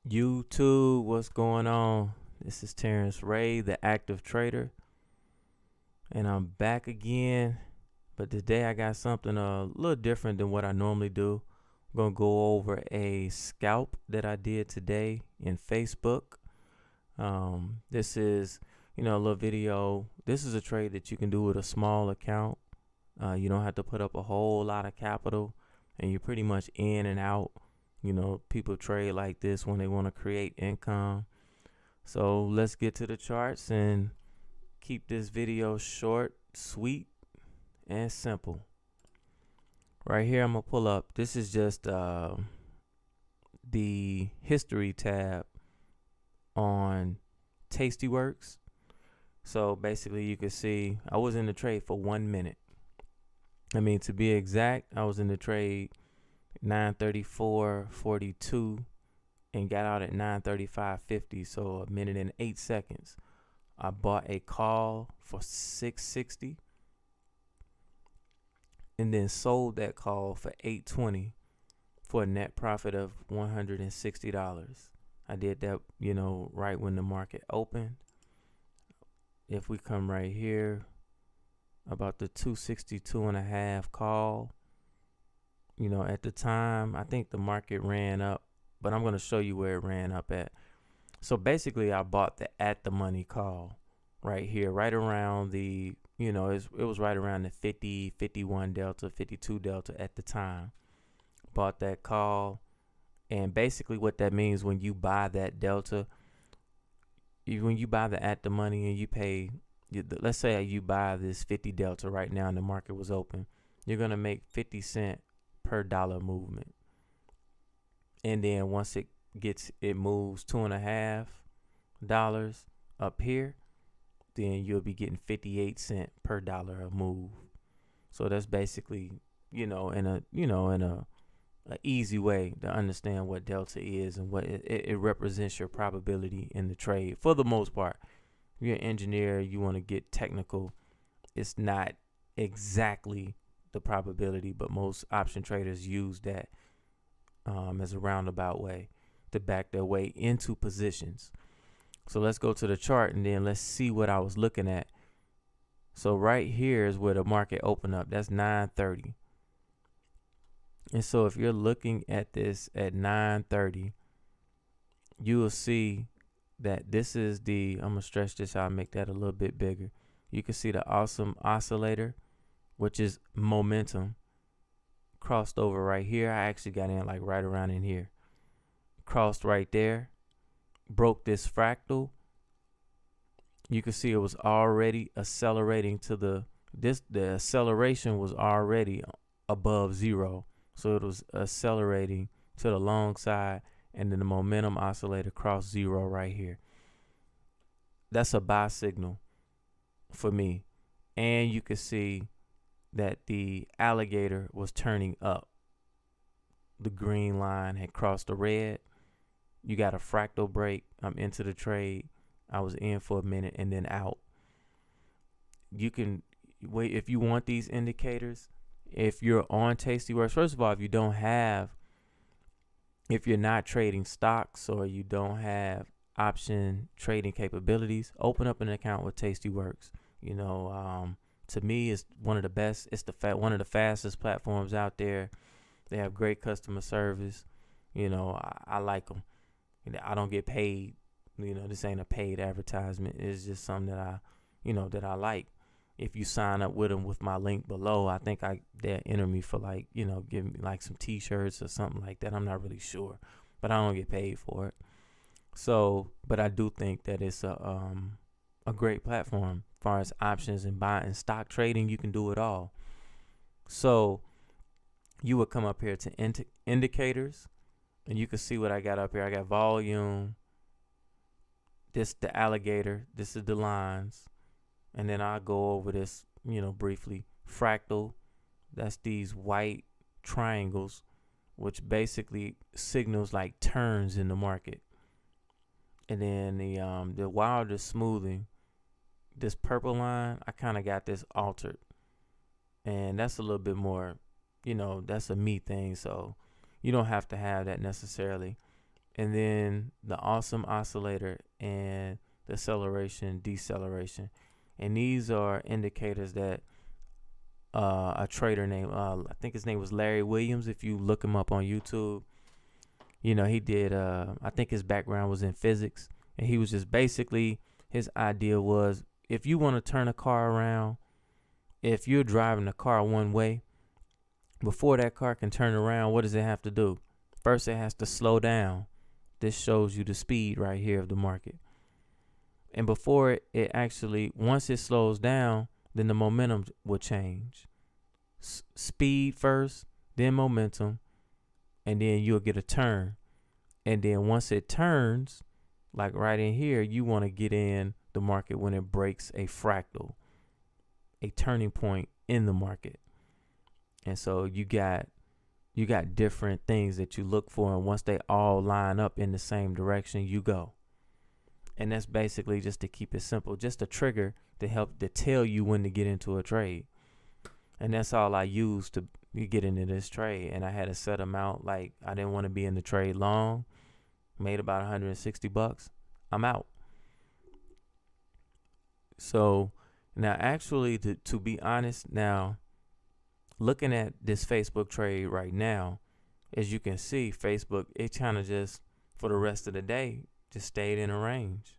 YouTube, what's going on? This is TerrenceRe, the active trader, and I'm back again. But today I got something a little different than what I normally do. I'm gonna go over a scalp that I did today in Facebook. This is, a little video. This is a trade that you can do with a small account. You don't have to put up a whole lot of capital, and you're pretty much in and out. People trade like this when they want to create income. So let's get to the charts and keep this video short, sweet, and simple. Right here, I'm going to pull up. This is just the history tab on Tastyworks. So basically, you can see I was in the trade for 1 minute. To be exact, I was in the trade 9:34:42 and got out at 9:35:50, so a minute and 8 seconds. I bought a call for $6.60 and then sold that call for $8.20 for a net profit of $160. I did that, right when the market opened. If we come right here about the 262.5 call, at the time, I think the market ran up, but I'm going to show you where it ran up at. So basically, I bought the at the money call right here, right around the, it was right around the 50, 51 delta, 52 delta at the time. Bought that call. And basically what that means when you buy that delta, when you buy the at the money and you pay, let's say you buy this 50 delta right now and the market was open, you're going to make 50 cents per dollar movement. And then once it moves $2.50 up here, then you'll be getting 58 cents per dollar a move. So that's basically, in a easy way to understand what delta is and what it represents your probability in the trade for the most part. If you're an engineer, you want to get technical. It's not exactly the probability, but most option traders use that as a roundabout way to back their way into positions. So let's go to the chart and then let's see what I was looking at. So right here is where the market opened up. That's 9:30. And so if you're looking at this at 9:30, you will see that this is I'm going to stretch this out and make that a little bit bigger. You can see the awesome oscillator, which is momentum, crossed over right here. I actually got in like right around in here. Crossed right there, broke this fractal. You can see it was already accelerating to the acceleration was already above zero. So it was accelerating to the long side, and then the momentum oscillator crossed zero right here. That's a buy signal for me. And you can see that the alligator was turning up. The green line had crossed the red. You got a fractal break. I'm into the trade. I was in for a minute and then out. You can wait if you want these indicators. If you're on Tastyworks, first of all, if you're not trading stocks or you don't have option trading capabilities, open up an account with Tastyworks. To me, it's one of the best. It's one of the fastest platforms out there. They have great customer service. I like them. I don't get paid. This ain't a paid advertisement. It's just something that I like. If you sign up with them with my link below, I think they'll enter me for give me like some t-shirts or something like that. I'm not really sure, but I don't get paid for it. So, but I do think that it's a great platform as far as options and buying and stock trading. You can do it all. So you would come up here to indicators, and you can see what I got up here. I got volume. This the alligator. This is the lines. And then I'll go over this, briefly. Fractal, that's these white triangles, which basically signals like turns in the market. And then the wilder smoothing, this purple line, I kind of got this altered. And that's a little bit more, that's a me thing. So you don't have to have that necessarily. and then the awesome oscillator and the acceleration, deceleration. And these are indicators that a trader named, I think his name was Larry Williams. If you look him up on YouTube, he did, I think his background was in physics. And he was just basically, his idea was, if you want to turn a car around, if you're driving a car one way, before that car can turn around, what does it have to do? First, it has to slow down. This shows you the speed right here of the market. And before it actually, once it slows down, then the momentum will change. Speed first, then momentum, and then you'll get a turn. And then once it turns, like right in here, you want to get in the market when it breaks a fractal, a turning point in the market. And so you got different things that you look for, and once they all line up in the same direction, you go. And that's basically just to keep it simple, just a trigger to help to tell you when to get into a trade. And that's all I used to get into this trade. And I had a set amount, like I didn't want to be in the trade long. Made about $160. I'm out. So now, actually, to be honest, now looking at this Facebook trade right now, as you can see, Facebook, it kind of just, for the rest of the day, just stayed in a range.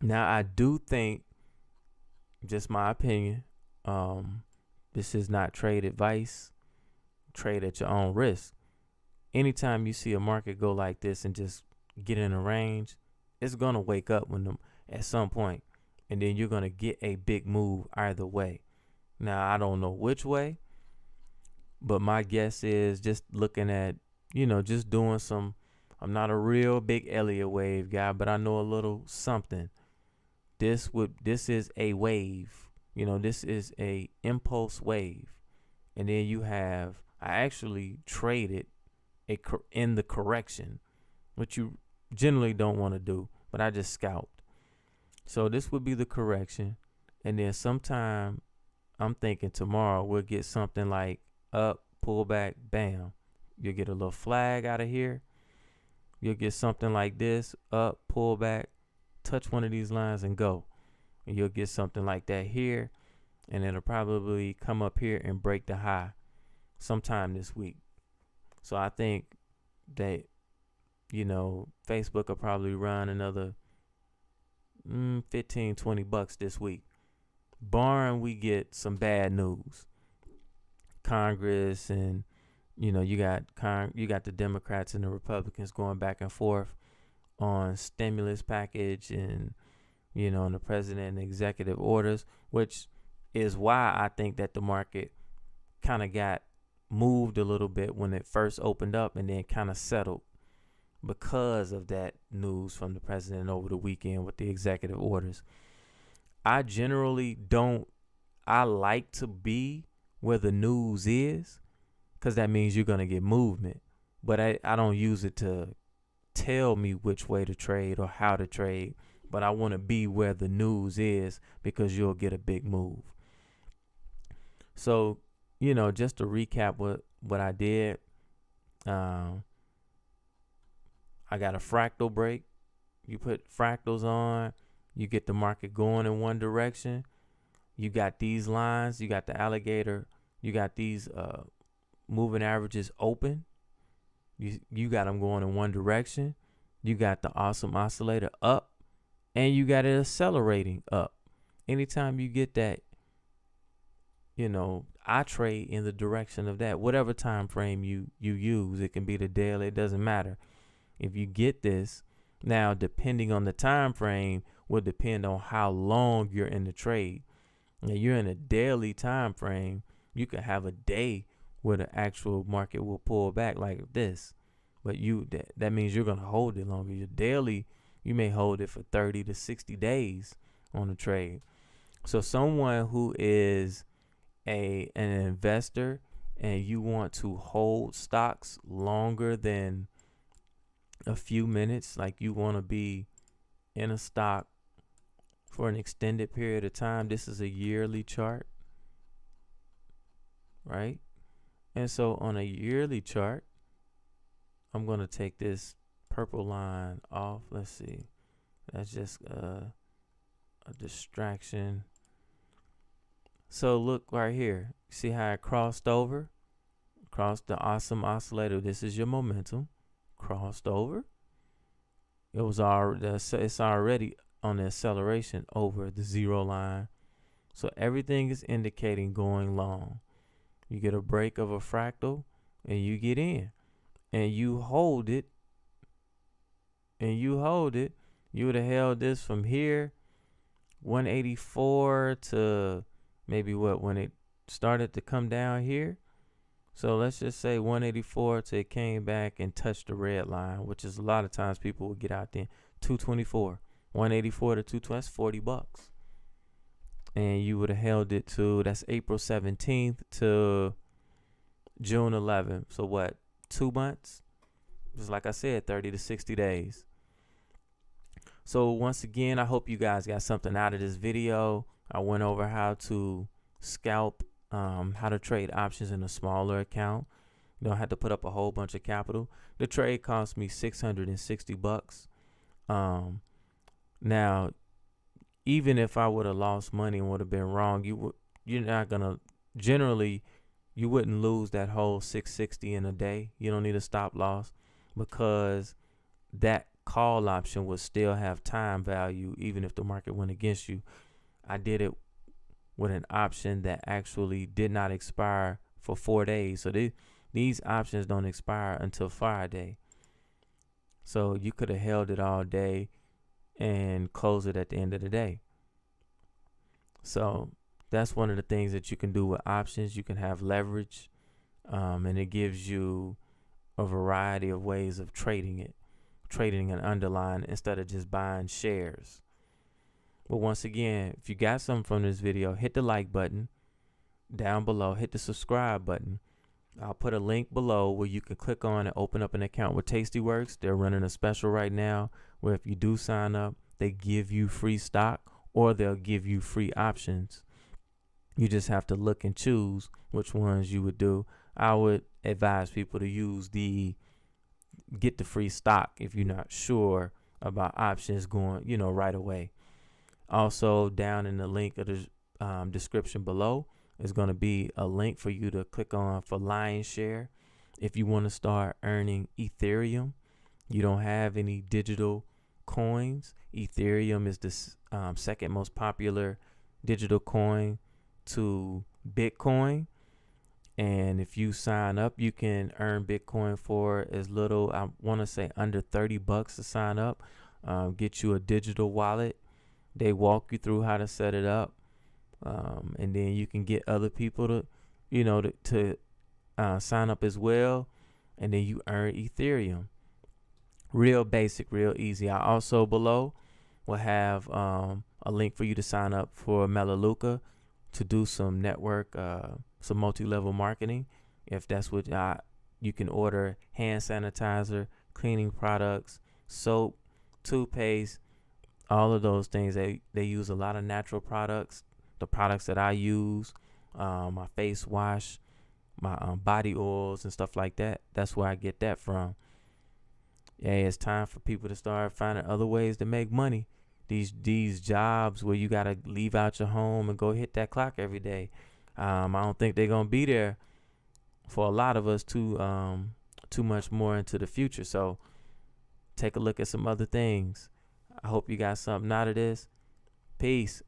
Now, I do think, just my opinion, this is not trade advice. Trade at your own risk. Anytime you see a market go like this and just get in a range, it's going to wake up at some point, and then you're going to get a big move either way. Now, I don't know which way, but my guess is, just looking at, just doing some, I'm not a real big Elliott wave guy, but I know a little something. This is a wave. This is a impulse wave. And then I actually traded in the correction, which you generally don't want to do, but I just scalped. So this would be the correction. And then sometime, I'm thinking tomorrow, we'll get something like up, pull back, bam. You'll get a little flag out of here. You'll get something like this, up, pull back, touch one of these lines and go. And you'll get something like that here. And it'll probably come up here and break the high sometime this week. So I think that, Facebook will probably run another $15-20 this week, barring we get some bad news. Congress, and you got the Democrats and the Republicans going back and forth on stimulus package, and and the president and executive orders, which is why I think that the market kind of got moved a little bit when it first opened up, and then kind of settled because of that news from the president over the weekend with the executive orders. I generally don't, I like to be where the news is, because that means you're going to get movement. But I don't use it to tell me which way to trade or how to trade, but I want to be where the news is, because you'll get a big move. So, just to recap what I did, I got a fractal break. You put fractals on, you get the market going in one direction. You got these lines, you got the alligator, you got these moving averages open. You got them going in one direction. You got the awesome oscillator up, and you got it accelerating up. Anytime you get that, I trade in the direction of that. Whatever time frame you use, it can be the daily, it doesn't matter. If you get this, now depending on the time frame will depend on how long you're in the trade. Now, you're in a daily time frame, you could have a day where the actual market will pull back like this, but that means you're going to hold it longer. Your daily, you may hold it for 30 to 60 days on the trade. So someone who is an investor and you want to hold stocks longer than a few minutes, like you want to be in a stock for an extended period of time, this is a yearly chart, right? And so on a yearly chart, I'm gonna take this purple line off. Let's see. That's just a distraction. So look right here. See how it crossed over? Crossed the awesome oscillator. This is your momentum. Crossed over. It's already on the acceleration over the 0 line. So everything is indicating going long. You get a break of a fractal and you get in. And you hold it. You would have held this from here, 184 to maybe when it started to come down here. So let's just say 184 till it came back and touched the red line, which is a lot of times people will get out there. 224, 184 to 220, that's $40. And you would have held it to, that's April 17th to June 11th. So what, 2 months? Just like I said, 30 to 60 days. So once again, I hope you guys got something out of this video. I went over how to scalp, how to trade options in a smaller account. You don't have to put up a whole bunch of capital. The trade cost me $660. Now, even if I would have lost money and would have been wrong, you're not gonna, generally you wouldn't lose that whole 660 in a day. You don't need a stop loss, because that call option would still have time value even if the market went against you. I did it with an option that actually did not expire for 4 days. So these options don't expire until Friday. So you could have held it all day and close it at the end of the day. So that's one of the things that you can do with options. You can have leverage, and it gives you a variety of ways of trading an underlying instead of just buying shares. But once again, if you got something from this video, hit the like button down below, hit the subscribe button. I'll put a link below where you can click on and open up an account with Tastyworks. They're running a special right now where if you do sign up, they give you free stock or they'll give you free options. You just have to look and choose which ones you would do. I would advise people to get the free stock if you're not sure about options going, right away. Also, down in the link of the description below is going to be a link for you to click on for Lion Share. If you want to start earning Ethereum, you don't have any digital coins. Ethereum is the second most popular digital coin to Bitcoin. And if you sign up, you can earn Bitcoin for as little, I want to say under $30 to sign up. Get you a digital wallet. They walk you through how to set it up. And then you can get other people to sign up as well. And then you earn Ethereum. Real basic, real easy. I also below will have a link for you to sign up for Melaleuca to do some network, some multi-level marketing. If that's what you can order hand sanitizer, cleaning products, soap, toothpaste, all of those things. They use a lot of natural products. The products that I use, my face wash, my body oils and stuff like that. That's where I get that from. Yeah, it's time for people to start finding other ways to make money. These jobs where you gotta leave out your home and go hit that clock every day. I don't think they're gonna be there for a lot of us too much more into the future. So take a look at some other things. I hope you got something out of this. Peace.